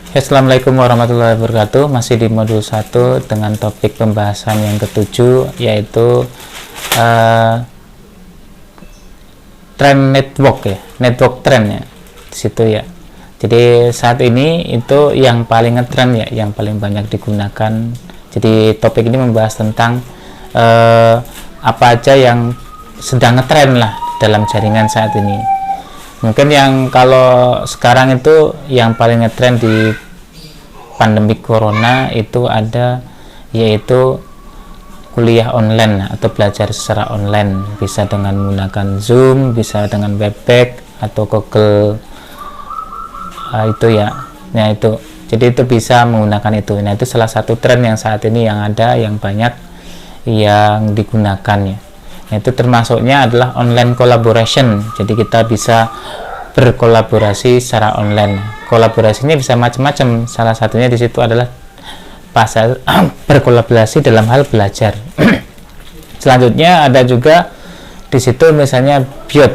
Assalamualaikum warahmatullahi wabarakatuh. Masih di modul 1 dengan topik pembahasan yang ketujuh, yaitu trend network ya, network trend ya, di situ ya. Jadi saat ini itu yang paling ngetrend ya, yang paling banyak digunakan. Jadi topik ini membahas tentang apa aja yang sedang ngetrend lah dalam jaringan saat ini. Mungkin yang kalau sekarang itu yang paling ngetrend di pandemi corona itu ada, yaitu kuliah online atau belajar secara online, bisa dengan menggunakan Zoom, bisa dengan Webex atau Google itu ya. Nah itu, jadi itu bisa menggunakan itu. Nah itu salah satu tren yang saat ini yang ada, yang banyak yang digunakan ya. Nah, itu termasuknya adalah online collaboration. Jadi kita bisa berkolaborasi secara online. Kolaborasinya bisa macam-macam. Salah satunya di situ adalah berkolaborasi dalam hal belajar. Selanjutnya ada juga di situ misalnya BIOD.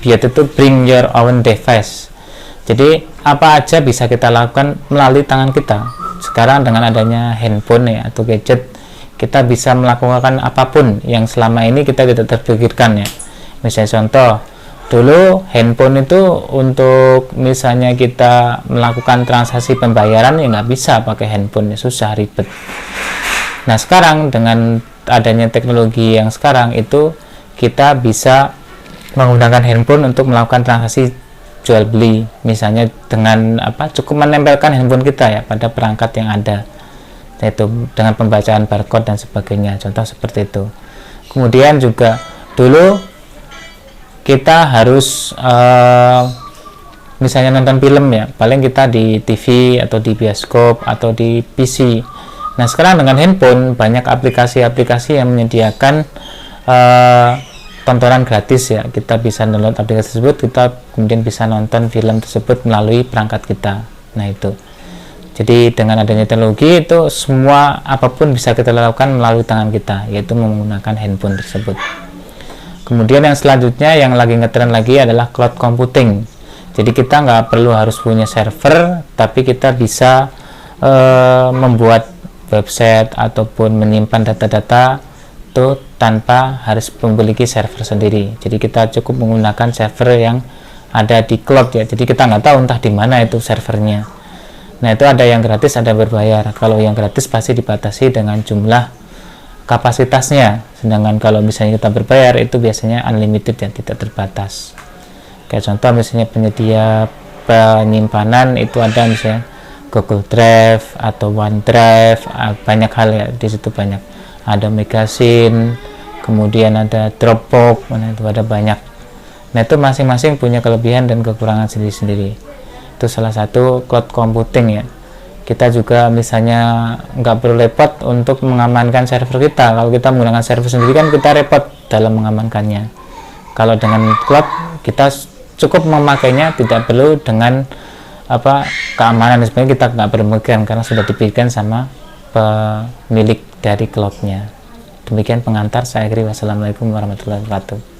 BIOD itu bring your own device. Jadi apa aja bisa kita lakukan melalui tangan kita. Sekarang dengan adanya handphone ya, atau gadget, kita bisa melakukan apapun yang selama ini kita tidak terpikirkan ya. Misalnya contoh, dulu handphone itu untuk misalnya kita melakukan transaksi pembayaran ya nggak bisa pakai handphone, ya susah, ribet. Nah sekarang dengan adanya teknologi yang sekarang itu, kita bisa menggunakan handphone untuk melakukan transaksi jual beli, misalnya dengan cukup menempelkan handphone kita ya pada perangkat yang ada, yaitu dengan pembacaan barcode dan sebagainya, contoh seperti itu. Kemudian juga dulu kita harus misalnya nonton film ya, paling kita di TV atau di bioskop atau di PC. Nah sekarang dengan handphone banyak aplikasi-aplikasi yang menyediakan tontonan gratis ya. Kita bisa download aplikasi tersebut, kita kemudian bisa nonton film tersebut melalui perangkat kita. Nah itu, jadi dengan adanya teknologi itu, semua apapun bisa kita lakukan melalui tangan kita, yaitu menggunakan handphone tersebut. Kemudian yang selanjutnya yang lagi ngetren lagi adalah cloud computing. Jadi kita nggak perlu harus punya server, tapi kita bisa membuat website ataupun menyimpan data-data itu tanpa harus memiliki server sendiri. Jadi kita cukup menggunakan server yang ada di cloud ya. Jadi kita nggak tahu entah di mana itu servernya. Nah itu ada yang gratis, ada berbayar. Kalau yang gratis pasti dibatasi dengan jumlah kapasitasnya, sedangkan kalau misalnya kita berbayar itu biasanya unlimited ya, tidak terbatas. Kayak contoh misalnya penyedia penyimpanan itu ada misalnya Google Drive atau OneDrive, banyak hal ya di situ, banyak. Ada Megazine, kemudian ada Dropbox, itu ada banyak. Nah itu masing-masing punya kelebihan dan kekurangan sendiri-sendiri. Itu salah satu cloud computing ya. Kita juga misalnya nggak perlu repot untuk mengamankan server kita. Kalau kita menggunakan server sendiri kan kita repot dalam mengamankannya. Kalau dengan cloud kita cukup memakainya, tidak perlu dengan keamanan dan sebagainya, kita nggak perlu memikirkan karena sudah dipikirkan sama pemilik dari cloudnya. Demikian pengantar, saya akhiri. Wassalamualaikum warahmatullahi wabarakatuh.